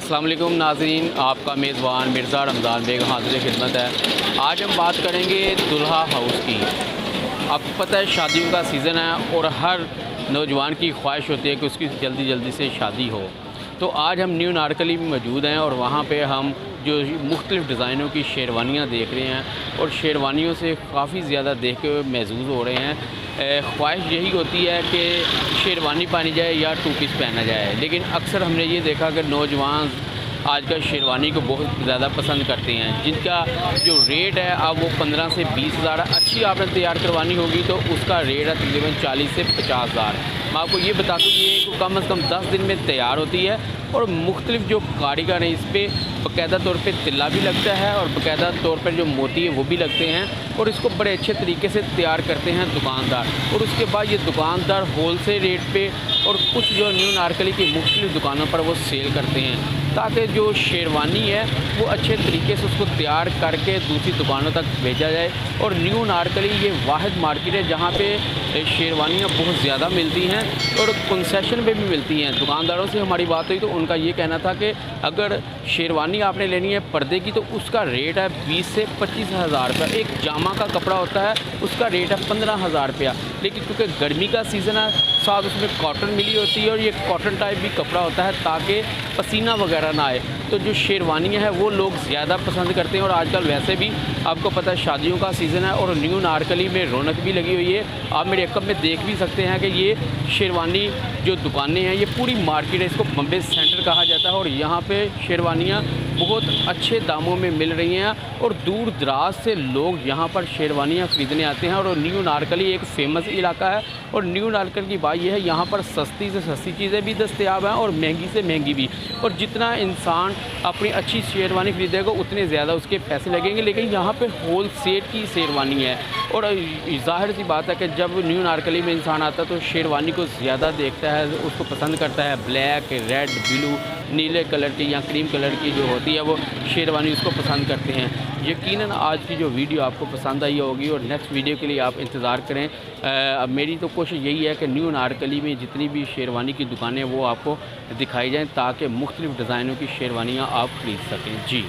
अस्सलाम वालेकुम नाज़रीन, आपका मेज़बान मिर्ज़ा रमज़ान बेग हाज़िर खिदमत है। आज हम बात करेंगे दुल्हा हाउस की। आपको पता है शादियों का सीज़न है और हर नौजवान की ख्वाहिश होती है कि उसकी जल्दी जल्दी से शादी हो। तो आज हम न्यू नारकली में मौजूद हैं और वहाँ पे हम जो मुख्तलिफ़ डिज़ाइनों की शेरवानियाँ देख रहे हैं और शेरवानियों से काफ़ी ज़्यादा देख के महसूस हो रहे हैं। ख्वाहिश यही होती है कि शेरवानी पहनी जाए या टू पीस पहना जाए, लेकिन अक्सर हमने ये देखा कि नौजवान आजकल शेरवानी को बहुत ज़्यादा पसंद करते हैं, जिनका जो रेट है अब वो 15 से 20 हज़ार। अच्छी आपने तैयार करवानी होगी तो उसका रेट है तकरीबन 40 से 50 हज़ार। मैं आपको ये बता दूँ ये कम से कम 10 दिन में तैयार होती है और मुख्तलिफ़ जो कारीगर हैं इस पर बाकायदा तौर पे तिल्ला भी लगता है और बाकायदा तौर पर जो मोती है वो भी लगते हैं और इसको बड़े अच्छे तरीके से तैयार करते हैं दुकानदार। और उसके बाद ये दुकानदार होलसेल रेट पे और कुछ जो न्यू नारकली की मुख्तलिफ़ दुकानों पर वो सेल करते हैं, ताकि जो शेरवानी है वो अच्छे तरीके से उसको तैयार करके दूसरी दुकानों तक भेजा जाए। और न्यू नारकली ये वाहिद मार्केट है जहाँ पे शेरवानियाँ बहुत ज़्यादा मिलती हैं और कंसेशन पे भी मिलती हैं। दुकानदारों से हमारी बात हुई तो उनका ये कहना था कि अगर शेरवानी आपने लेनी है पर्दे की तो उसका रेट है 20 से 25 हज़ार रुपया। एक जामा का कपड़ा होता है उसका रेट है 15 हज़ार रुपया, लेकिन क्योंकि गर्मी का सीज़न है साथ उसमें कॉटन मिली होती है और ये कॉटन टाइप भी कपड़ा होता है ताकि पसीना वगैरह ना आए। तो जो शेरवानियाँ हैं वो लोग ज़्यादा पसंद करते हैं और आजकल वैसे भी आपको पता है शादियों का सीज़न है और न्यू नारकली में रौनक भी लगी हुई है। आप मेरे अकब में देख भी सकते हैं कि ये शेरवानी जो दुकानें हैं ये पूरी मार्केट है, इसको बम्बे सेंटर कहा जाता है और यहाँ पे शेरवानियाँ बहुत अच्छे दामों में मिल रही हैं और दूर दराज से लोग यहाँ पर शेरवानियाँ ख़रीदने आते हैं। और न्यू नारकली एक फ़ेमस इलाका है और न्यू नारकली की बात यह है यहाँ पर सस्ती से सस्ती चीज़ें भी दस्तयाब हैं और महंगी से महंगी भी। और जितना इंसान अपनी अच्छी शेरवानी ख़रीदेगा उतने ज़्यादा उसके पैसे लगेंगे, लेकिन यहाँ पे होल सेल की शेरवानी है। और ज़ाहिर सी बात है कि जब न्यू नारकली में इंसान आता है तो शेरवानी को ज़्यादा देखता है, उसको पसंद करता है। ब्लैक, रेड, ब्लू, नीले कलर की या क्रीम कलर की जो होती है वो शेरवानी उसको पसंद करते हैं। यकीनन आज की जो वीडियो आपको पसंद आई होगी और नेक्स्ट वीडियो के लिए आप इंतज़ार करें। मेरी तो कोशिश यही है कि न्यू नारकली में जितनी भी शेरवानी की दुकानें वो आपको दिखाई जाएँ ताकि मुख्तलिफ़ डिज़ाइनों की शेरवानियाँ आप ख़रीद सकें। जी।